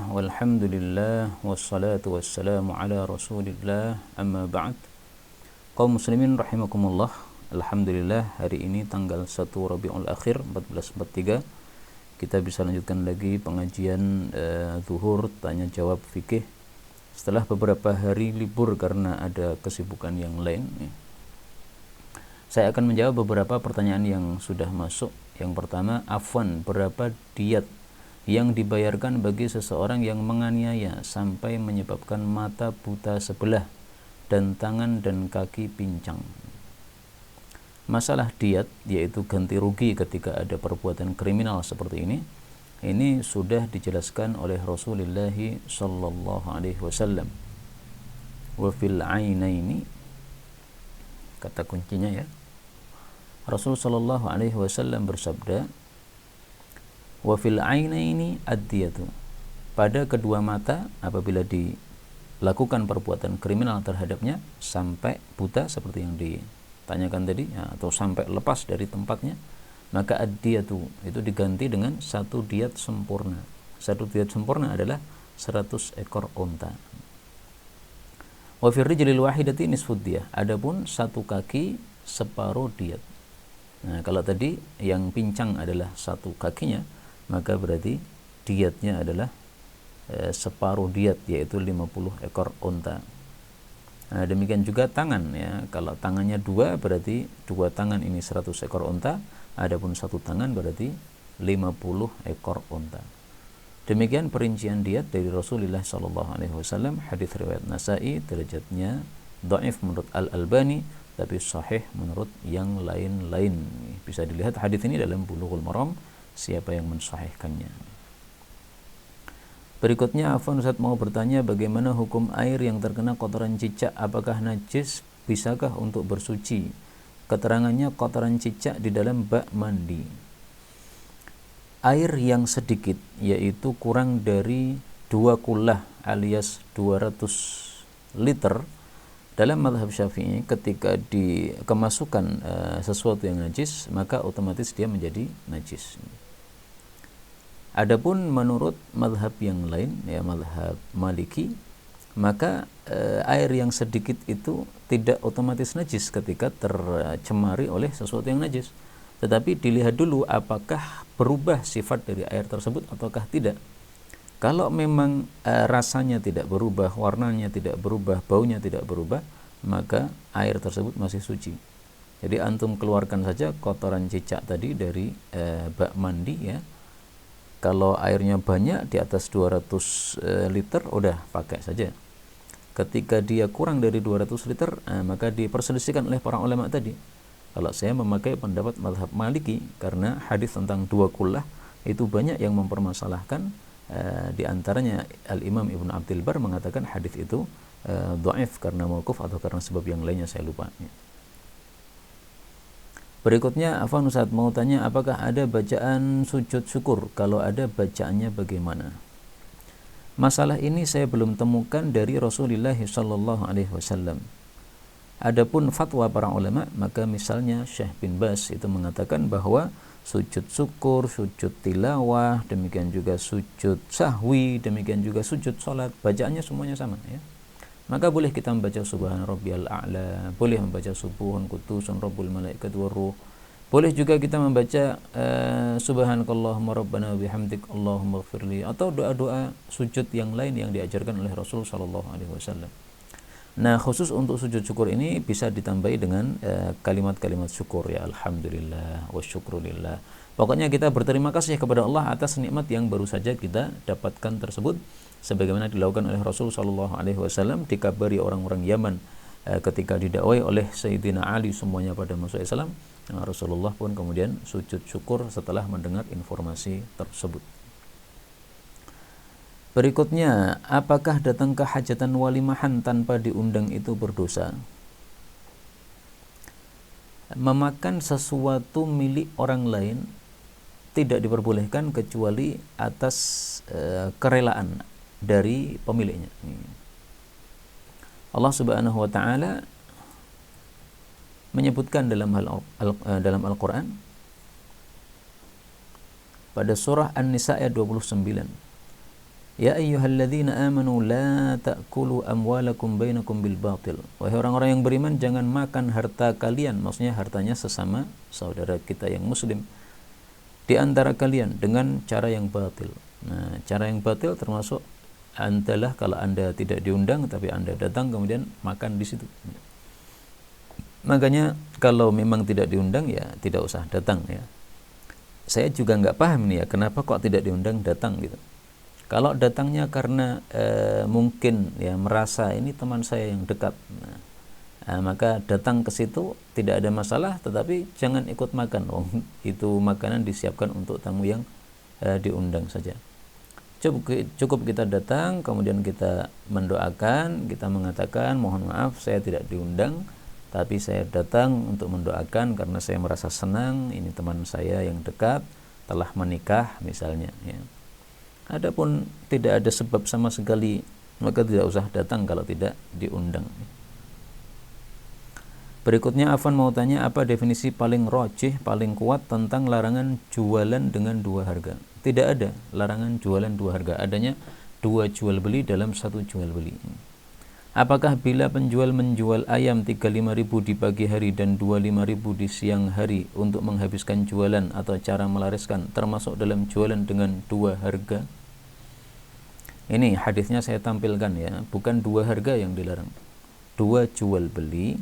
Bismillah, walhamdulillah, wassalatu wassalamu ala rasulillah, amma ba'd. Kaum muslimin rahimakumullah. Alhamdulillah, hari ini tanggal 1 Rabiul Akhir 1443 kita bisa lanjutkan lagi pengajian zuhur tanya jawab fikih setelah beberapa hari libur karena ada kesibukan yang lain. Saya akan menjawab beberapa pertanyaan yang sudah masuk. Yang pertama, afwan, berapa diat yang dibayarkan bagi seseorang yang menganiaya sampai menyebabkan mata buta sebelah dan tangan dan kaki pincang? Masalah diat, yaitu ganti rugi ketika ada perbuatan kriminal seperti ini sudah dijelaskan oleh Rasulullah sallallahu alaihi wasallam. Wa fil ainaini, kata kuncinya ya, Rasul sallallahu alaihi wasallam bersabda, wa fil ainaini ad-diyatu, pada kedua mata apabila dilakukan perbuatan kriminal terhadapnya sampai buta seperti yang ditanyakan tadi ya, atau sampai lepas dari tempatnya, maka ad-diyatu itu diganti dengan satu diat sempurna. Satu diat sempurna adalah 100 ekor unta. Wa fir rijlil wahidati nisfud diyah, adapun satu kaki separuh diat. Nah, kalau tadi yang pincang adalah satu kakinya, maka berarti diatnya adalah separuh diat, yaitu 50 ekor unta. Nah, demikian juga tangan ya. Kalau tangannya dua, berarti dua tangan ini 100 ekor unta. Adapun satu tangan berarti 50 ekor unta. Demikian perincian diat dari Rasulullah SAW. Hadis riwayat Nasa'i, derajatnya dhaif menurut Al-Albani, tapi sahih menurut yang lain-lain. Bisa dilihat hadis ini dalam Bulughul Maram, siapa yang mensahihkannya. Berikutnya, Afwan Ustaz mau bertanya, bagaimana hukum air yang terkena kotoran cicak? Apakah najis? Bisakah untuk bersuci? Keterangannya, kotoran cicak di dalam bak mandi. Air yang sedikit, yaitu kurang dari 2 kullah alias 200 liter, dalam mazhab Syafi'i ketika dikemasukan sesuatu yang najis, maka otomatis dia menjadi najis. Adapun menurut mazhab yang lain, ya mazhab Maliki, maka air yang sedikit itu tidak otomatis najis ketika tercemari oleh sesuatu yang najis. Tetapi dilihat dulu apakah berubah sifat dari air tersebut ataukah tidak. Kalau memang rasanya tidak berubah, warnanya tidak berubah, baunya tidak berubah, maka air tersebut masih suci. Jadi antum keluarkan saja kotoran cicak tadi dari bak mandi ya. Kalau airnya banyak di atas 200 liter, udah pakai saja. Ketika dia kurang dari 200 liter, maka diperselisihkan oleh para ulama tadi. Kalau saya memakai pendapat mazhab Maliki, karena hadis tentang 2 kullah itu banyak yang mempermasalahkan. Di antaranya Al-Imam Ibn Abdul Bar mengatakan hadis itu dhaif karena mauquf atau karena sebab yang lainnya saya lupa. Berikutnya, Afwan Ustaz mau tanya, apakah ada bacaan sujud syukur? Kalau ada, bacaannya bagaimana? Masalah ini saya belum temukan dari Rasulullah sallallahu alaihi wasallam. Adapun fatwa para ulama, maka misalnya Syekh bin Baz itu mengatakan bahwa sujud syukur, sujud tilawah, demikian juga sujud sahwi, demikian juga sujud salat, bacaannya semuanya sama ya. Maka boleh kita membaca subhana rabbiyal a'la, boleh membaca subuhun qudusun rabbul malaikat waruh, boleh juga kita membaca subhanakallahumma rabbana bihamdik allahumma ighfirli, atau doa-doa sujud yang lain yang diajarkan oleh Rasul sallallahu alaihi wasallam. Nah, khusus untuk sujud syukur ini bisa ditambahi dengan kalimat-kalimat syukur ya, alhamdulillah wa syukrulillah. Pokoknya kita berterima kasih kepada Allah atas nikmat yang baru saja kita dapatkan tersebut, sebagaimana dilakukan oleh Rasul sallallahu alaihi wasallam. Dikabari orang-orang Yaman ketika didakwai oleh Sayyidina Ali semuanya pada masuk Islam, Rasulullah pun kemudian sujud syukur setelah mendengar informasi tersebut. Berikutnya, apakah datang ke hajatan walimahan tanpa diundang itu berdosa? Memakan sesuatu milik orang lain tidak diperbolehkan kecuali atas kerelaan dari pemiliknya. Allah Subhanahu wa taala menyebutkan dalam Al-Qur'an pada surah An-Nisa ayat 29. Ya ayyuhalladzina amanu la ta'kulu amwalakum bainakum bil batil. Wahai orang-orang yang beriman, jangan makan harta kalian, maksudnya hartanya sesama saudara kita yang muslim, di antara kalian dengan cara yang batil. Nah, cara yang batil termasuk adalah kalau Anda tidak diundang tapi Anda datang kemudian makan di situ. Makanya kalau memang tidak diundang ya tidak usah datang ya. Saya juga nggak paham nih ya, kenapa kok tidak diundang datang gitu. Kalau datangnya karena mungkin ya merasa ini teman saya yang dekat, maka datang ke situ tidak ada masalah, tetapi jangan ikut makan. Itu makanan disiapkan untuk tamu yang diundang saja. Cukup kita datang, kemudian kita mendoakan, kita mengatakan mohon maaf saya tidak diundang, tapi saya datang untuk mendoakan karena saya merasa senang ini teman saya yang dekat telah menikah misalnya ya. Adapun tidak ada sebab sama sekali, maka tidak usah datang kalau tidak diundang. Berikutnya Afwan mau tanya, apa definisi paling rajih, paling kuat tentang larangan jualan dengan dua harga? Tidak ada larangan jualan dua harga, adanya dua jual beli dalam satu jual beli. Apakah bila penjual menjual ayam 35.000 di pagi hari dan 25.000 di siang hari untuk menghabiskan jualan atau cara melariskan termasuk dalam jualan dengan dua harga? Ini hadisnya saya tampilkan ya, bukan dua harga yang dilarang, dua jual beli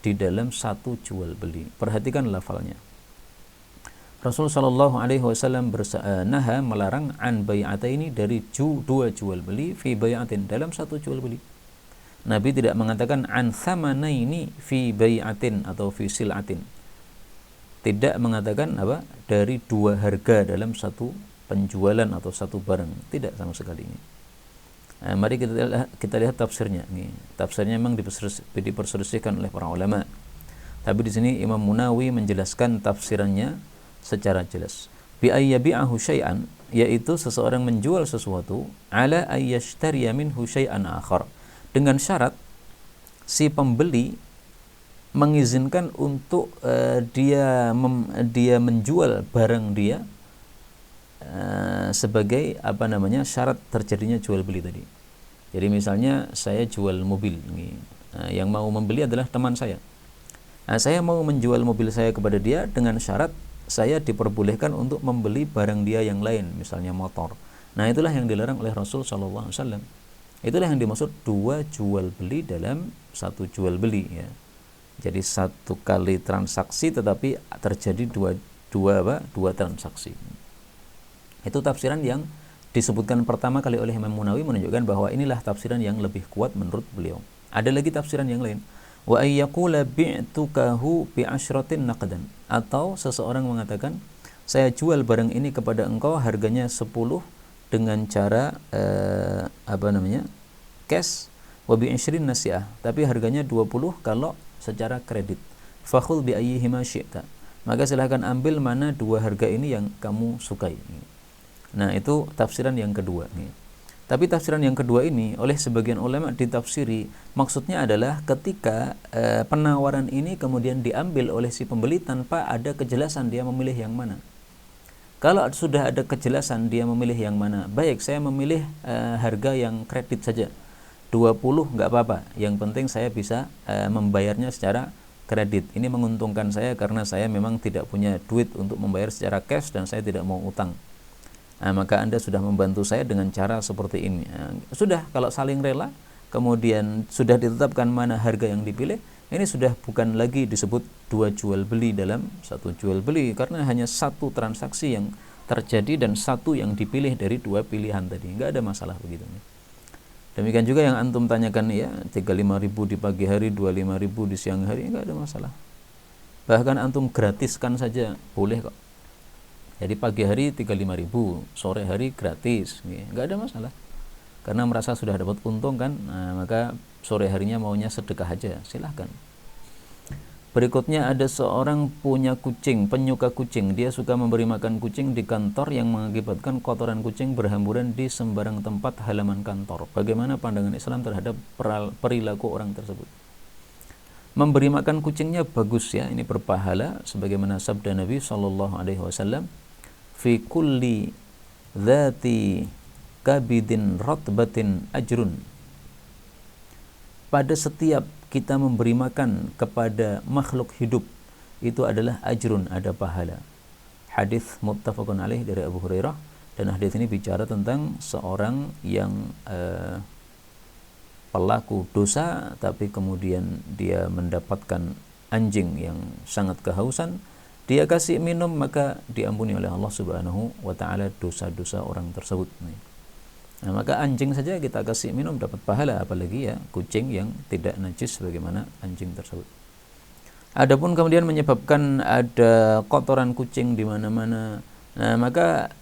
di dalam satu jual beli. Perhatikan lafalnya. Rasul sallallahu alaihi wasallam naha melarang an bai'ataini dari dua jual beli fi bai'atin dalam satu jual beli. Nabi tidak mengatakan an thamanaini fi bai'atin atau fi sil'atin. Tidak mengatakan apa? Dari dua harga dalam satu penjualan atau satu barang, tidak sama sekali ini. Mari kita lihat tafsirnya. Nih, tafsirnya memang diperselisihkan oleh para ulama. Tapi di sini Imam Munawi menjelaskan tafsirannya secara jelas. Bi ayyabi'ahu syai'an, yaitu seseorang menjual sesuatu ala ayyashtariya minhu syai'an akhar, dengan syarat si pembeli mengizinkan untuk dia menjual barang dia sebagai syarat terjadinya jual beli tadi. Jadi misalnya saya jual mobil, yang mau membeli adalah teman saya. Saya mau menjual mobil saya kepada dia dengan syarat saya diperbolehkan untuk membeli barang dia yang lain, misalnya motor. Nah, itulah yang dilarang oleh Rasul sallallahu alaihi wasallam. Itulah yang dimaksud dua jual beli dalam satu jual beli ya. Jadi satu kali transaksi tetapi terjadi dua transaksi. Itu tafsiran yang disebutkan pertama kali oleh Imam Munawi, menunjukkan bahwa inilah tafsiran yang lebih kuat menurut beliau. Ada lagi tafsiran yang lain. Wa ayyaqula bi'tukahu bi'asyratin naqdan, atau seseorang mengatakan saya jual barang ini kepada engkau harganya 10 dengan cara cash, wa bi'ishrin nasi'ah, tapi harganya 20 kalau secara kredit. Fakhudh bi ayyihima syi'ta, maka silahkan ambil mana dua harga ini yang kamu sukai. Nah, itu tafsiran yang kedua. Tapi tafsiran yang kedua ini oleh sebagian ulama ditafsiri, maksudnya adalah ketika penawaran ini kemudian diambil oleh si pembeli tanpa ada kejelasan dia memilih yang mana. Kalau sudah ada kejelasan dia memilih yang mana, baik saya memilih harga yang kredit saja, 20 nggak apa-apa, yang penting saya bisa membayarnya secara kredit. Ini menguntungkan saya karena saya memang tidak punya duit untuk membayar secara cash dan saya tidak mau utang. Maka Anda sudah membantu saya dengan cara seperti ini. Sudah, kalau saling rela, kemudian sudah ditetapkan mana harga yang dipilih, ini sudah bukan lagi disebut dua jual beli dalam satu jual beli, karena hanya satu transaksi yang terjadi dan satu yang dipilih dari dua pilihan tadi. Enggak ada masalah begitu. Demikian juga yang antum tanyakan ya, 35.000 di pagi hari, 25.000 di siang hari, enggak ada masalah. Bahkan antum gratiskan saja boleh kok. Jadi pagi hari 35.000, sore hari gratis, nggak ada masalah. Karena merasa sudah dapat untung kan, maka sore harinya maunya sedekah aja, silahkan. Berikutnya ada seorang punya kucing, penyuka kucing. Dia suka memberi makan kucing di kantor yang mengakibatkan kotoran kucing berhamburan di sembarang tempat halaman kantor. Bagaimana pandangan Islam terhadap perilaku orang tersebut? Memberi makan kucingnya bagus ya, ini berpahala sebagaimana sabda Nabi sallallahu alaihi wasallam, fi kulli dzati kabidin ratbatin ajrun. Pada setiap kita memberi makan kepada makhluk hidup itu adalah ajrun, ada pahala. Hadis muttafaqun alaih dari Abu Hurairah, dan hadis ini bicara tentang seorang yang pelaku dosa tapi kemudian dia mendapatkan anjing yang sangat kehausan, dia kasih minum, maka diampuni oleh Allah Subhanahu wa taala dosa-dosa orang tersebut. Nah, maka anjing saja kita kasih minum dapat pahala, apalagi ya kucing yang tidak najis sebagaimana anjing tersebut. Adapun kemudian menyebabkan ada kotoran kucing di mana-mana, nah maka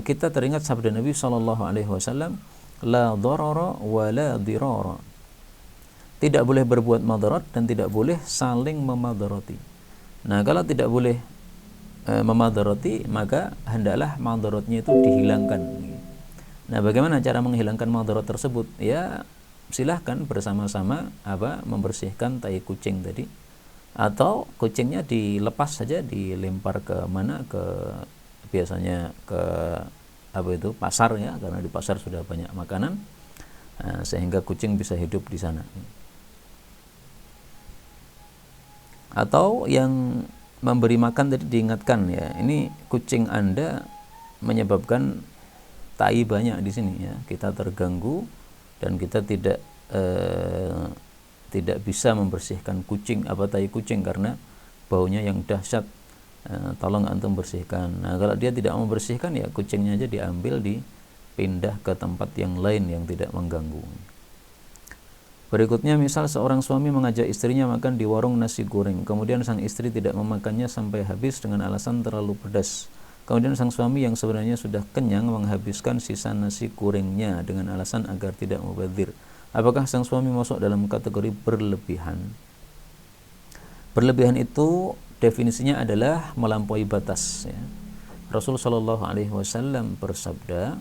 kita teringat sabda Nabi sallallahu alaihi wasallam, la dharara wa la dirara. Tidak boleh berbuat madarat dan tidak boleh saling memadarati. Nah, kalau tidak boleh memadarati, maka hendaklah madaratnya itu dihilangkan. Nah, bagaimana cara menghilangkan madarat tersebut? Ya, silahkan bersama-sama membersihkan tai kucing tadi, atau kucingnya dilepas saja, dilempar ke mana, ke biasanya ke pasar ya, karena di pasar sudah banyak makanan, sehingga kucing bisa hidup di sana. Atau yang memberi makan tadi diingatkan ya, ini kucing Anda menyebabkan tai banyak di sini ya, kita terganggu dan kita tidak bisa membersihkan tai kucing karena baunya yang dahsyat. Tolong antum bersihkan. Nah, kalau dia tidak membersihkan ya kucingnya aja diambil, dipindah ke tempat yang lain yang tidak mengganggu. Berikutnya, misal seorang suami mengajak istrinya makan di warung nasi goreng, kemudian sang istri tidak memakannya sampai habis dengan alasan terlalu pedas. Kemudian sang suami yang sebenarnya sudah kenyang menghabiskan sisa nasi gorengnya dengan alasan agar tidak mubadzir. Apakah sang suami masuk dalam kategori berlebihan? Berlebihan itu definisinya adalah melampaui batas ya. Rasul sallallahu alaihi wasallam bersabda,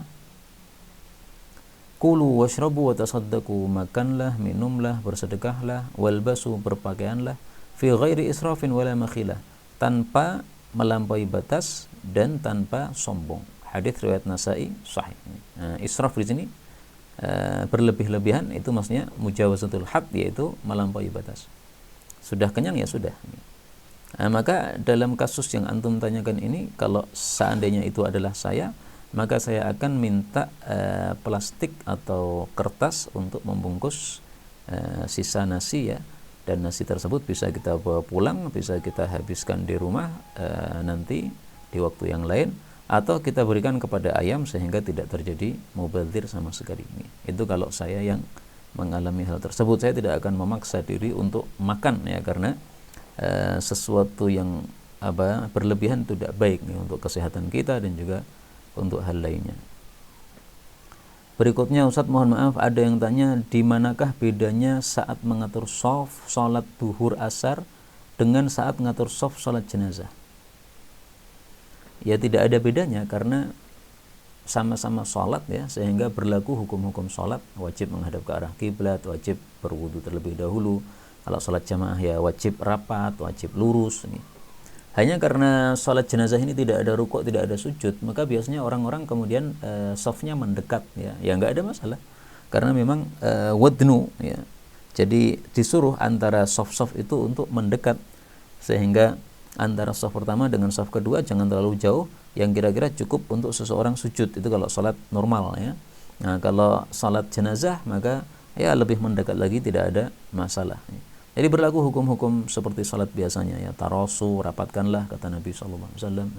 "Kulu washrabu wa tasaddaqu," makanlah, minumlah, bersedekahlah, walbasu, berpakaianlah, fi ghairi israfin wala makhilah, tanpa melampaui batas dan tanpa sombong. Hadis riwayat Nasa'i sahih. Israf di sini berlebih-lebihan, itu maksudnya mujawazatul had, yaitu melampaui batas. Sudah kenyang ya sudah. Maka dalam kasus yang antum tanyakan ini, kalau seandainya itu adalah saya, maka saya akan minta plastik atau kertas untuk membungkus sisa nasi ya, dan nasi tersebut bisa kita bawa pulang, bisa kita habiskan di rumah nanti di waktu yang lain, atau kita berikan kepada ayam sehingga tidak terjadi mubadzir sama sekali. Itu kalau saya yang mengalami hal tersebut. Saya tidak akan memaksa diri untuk makan ya, karena sesuatu yang berlebihan tidak baik nih untuk kesehatan kita dan juga untuk hal lainnya. Berikutnya, Ustadz mohon maaf, ada yang tanya, di manakah bedanya saat mengatur shaf salat duhur asar dengan saat mengatur shaf salat jenazah? Ya, tidak ada bedanya karena sama-sama salat ya, sehingga berlaku hukum-hukum salat. Wajib menghadap ke arah kiblat, wajib berwudu terlebih dahulu. Kalau salat jamaah ya wajib rapat, wajib lurus. Hanya karena salat jenazah ini tidak ada rukuk, tidak ada sujud, maka biasanya orang-orang kemudian shafnya mendekat ya. Ya enggak ada masalah. Karena memang wadnu ya. Jadi disuruh antara shaf-shaf itu untuk mendekat, sehingga antara shaf pertama dengan shaf kedua jangan terlalu jauh, yang kira-kira cukup untuk seseorang sujud. Itu kalau salat normal ya. Nah, kalau salat jenazah maka ya lebih mendekat lagi, tidak ada masalah. Jadi berlaku hukum-hukum seperti salat biasanya ya, tarasu, rapatkanlah kata Nabi SAW.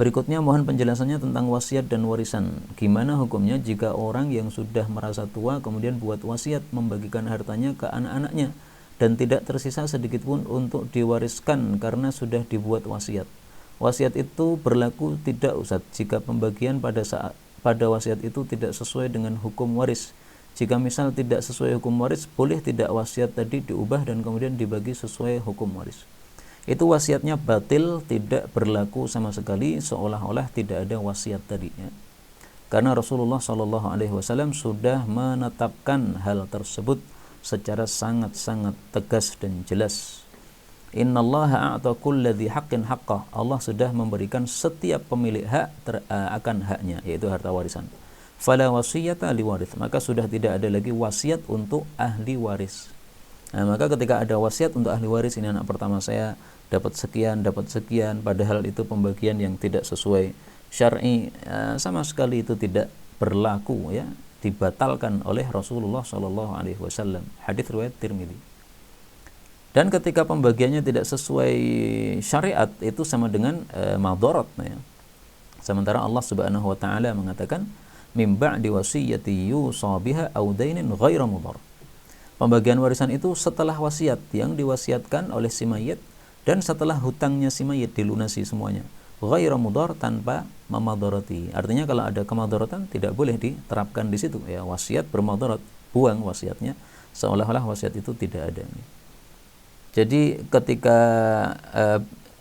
Berikutnya, mohon penjelasannya tentang wasiat dan warisan. Gimana hukumnya jika orang yang sudah merasa tua kemudian buat wasiat membagikan hartanya ke anak-anaknya dan tidak tersisa sedikit pun untuk diwariskan karena sudah dibuat wasiat? Wasiat itu berlaku tidak, Ustaz, jika pembagian pada wasiat itu tidak sesuai dengan hukum waris. Jika misal tidak sesuai hukum waris, boleh tidak wasiat tadi diubah dan kemudian dibagi sesuai hukum waris? Itu wasiatnya batil, tidak berlaku sama sekali, seolah-olah tidak ada wasiat tadi ya. Karena Rasulullah SAW sudah menetapkan hal tersebut secara sangat-sangat tegas dan jelas. Innallaha a'ta kulli dzi haqqin haqqah. Allah sudah memberikan setiap pemilik hak akan haknya, yaitu harta warisan. Fala wasiyata liwarith, maka sudah tidak ada lagi wasiat untuk ahli waris. Nah, maka ketika ada wasiat untuk ahli waris, ini anak pertama saya dapat sekian, padahal itu pembagian yang tidak sesuai syar'i, sama sekali itu tidak berlaku, ya, dibatalkan oleh Rasulullah Shallallahu Alaihi Wasallam. Hadits riwayat Tirmidzi. Dan ketika pembagiannya tidak sesuai syariat, itu sama dengan madharat, ya. Sementara Allah Subhanahu wa taala mengatakan mim ba'di wasiyyati yusa biha aw dainin ghairu mudhar. Pembagian warisan itu setelah wasiat yang diwasiatkan oleh si mayit dan setelah hutangnya si mayit dilunasi semuanya. Ghairu mudhar, tanpa memadharati. Artinya kalau ada kemadharatan tidak boleh diterapkan di situ, ya. Wasiat bermadharat, buang wasiatnya, seolah-olah wasiat itu tidak ada. Jadi ketika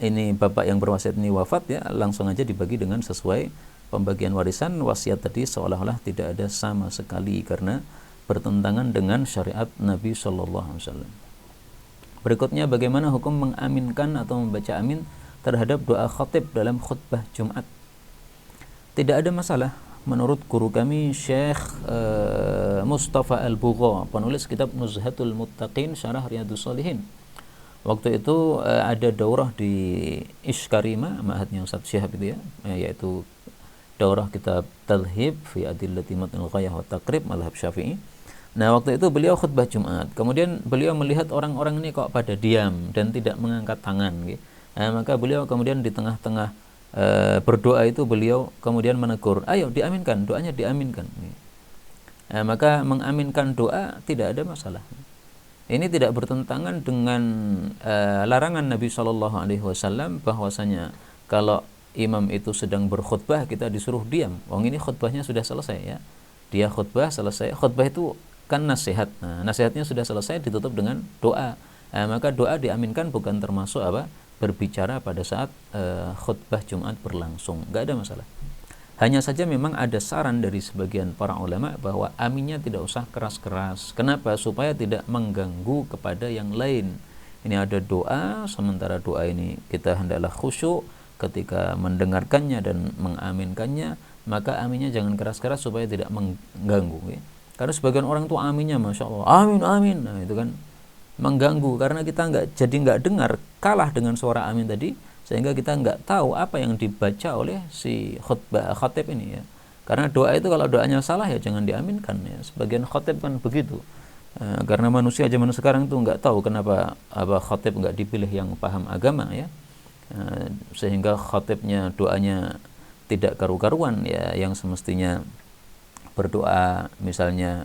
ini bapak yang berwasiat ini wafat, ya, langsung aja dibagi dengan sesuai pembagian warisan. Wasiat tadi seolah-olah tidak ada sama sekali karena bertentangan dengan syariat Nabi Shallallahu Alaihi Wasallam. Berikutnya, bagaimana hukum mengaminkan atau membaca amin terhadap doa khatib dalam khutbah Jumat? Tidak ada masalah. Menurut guru kami Syekh Mustafa Al-Bugha, penulis kitab Nuzhatul Muttaqin Syarah Riyadhus Shalihin. Waktu itu ada daurah di Ishkarima, ma'hadnya Ustaz Syihab itu, ya, yaitu daurah kitab Talhib fi Adillati Matnil Ghayah wa Taqrib Mazhab Syafi'i. Nah, waktu itu beliau khutbah Jumat. Kemudian beliau melihat orang-orang ini kok pada diam dan tidak mengangkat tangan, gitu. Nah, maka beliau kemudian di tengah-tengah berdoa itu beliau kemudian menegur, ayo diaminkan, doanya diaminkan. Nah, maka mengaminkan doa tidak ada masalah. Ini tidak bertentangan dengan larangan Nabi Shallallahu Alaihi Wasallam bahwasanya kalau imam itu sedang berkhutbah kita disuruh diam. Wong ini khutbahnya sudah selesai, ya. Dia khutbah selesai. Khutbah itu kan nasihat. Nah, nasihatnya sudah selesai ditutup dengan doa. Maka doa diaminkan bukan termasuk berbicara pada saat khutbah Jumat berlangsung. Gak ada masalah. Hanya saja memang ada saran dari sebagian para ulama bahwa aminnya tidak usah keras-keras. Kenapa? Supaya tidak mengganggu kepada yang lain. Ini ada doa, sementara doa ini kita hendaklah khusyuk ketika mendengarkannya dan mengaminkannya, maka aminnya jangan keras-keras supaya tidak mengganggu, ya. Karena sebagian orang tuh aminnya Masya Allah, amin, amin. Nah, itu kan mengganggu karena kita nggak dengar, kalah dengan suara amin tadi, sehingga kita nggak tahu apa yang dibaca oleh si khatib ini, ya. Karena doa itu kalau doanya salah ya jangan diaminkan, ya. Sebagian khatib kan begitu. Karena manusia zaman sekarang tuh nggak tahu kenapa khatib nggak dipilih yang paham agama, ya. Sehingga khatibnya doanya tidak karu-karuan, ya, yang semestinya berdoa misalnya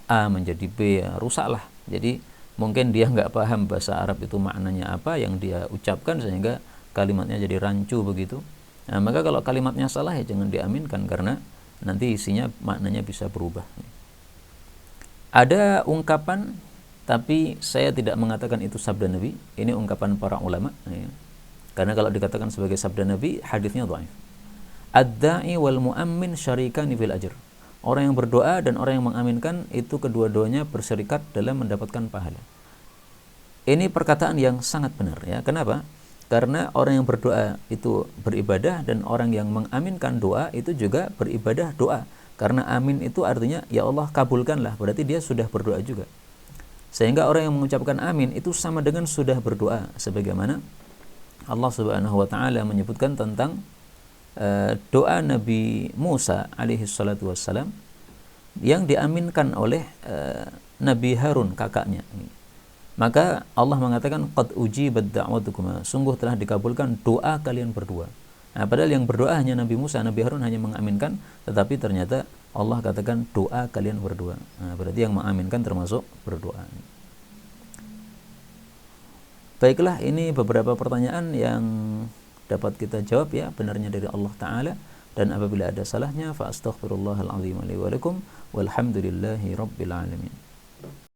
A menjadi B, ya, rusaklah. Jadi mungkin dia nggak paham bahasa Arab itu maknanya apa yang dia ucapkan sehingga kalimatnya jadi rancu begitu. Nah, maka kalau kalimatnya salah ya jangan diaminkan karena nanti isinya maknanya bisa berubah. Ada ungkapan, tapi saya tidak mengatakan itu sabda Nabi. Ini ungkapan para ulama, ya. Karena kalau dikatakan sebagai sabda Nabi, hadisnya dhaif. Ad-da'i wal mu'ammin syarikani fil ajr. Orang yang berdoa dan orang yang mengaminkan itu kedua-duanya berserikat dalam mendapatkan pahala. Ini perkataan yang sangat benar, ya. Kenapa? Karena orang yang berdoa itu beribadah dan orang yang mengaminkan doa itu juga beribadah doa. Karena amin itu artinya ya Allah kabulkanlah, berarti dia sudah berdoa juga. Sehingga orang yang mengucapkan amin itu sama dengan sudah berdoa, sebagaimana Allah Subhanahu wa taala menyebutkan tentang doa Nabi Musa alaihi salatu wassalam yang diaminkan oleh Nabi Harun kakaknya. Maka Allah mengatakan qad ujibat da'watukuma, sungguh telah dikabulkan doa kalian berdua. Nah, padahal yang berdoa hanya Nabi Musa, Nabi Harun hanya mengaminkan, tetapi ternyata Allah katakan doa kalian berdua. Nah, berarti yang mengaminkan termasuk berdoa. Baiklah, ini beberapa pertanyaan yang dapat kita jawab, ya, benarnya dari Allah Ta'ala, dan apabila ada salahnya fa astaghfirullahal azim li wa lakum walhamdulillahi rabbil alamin.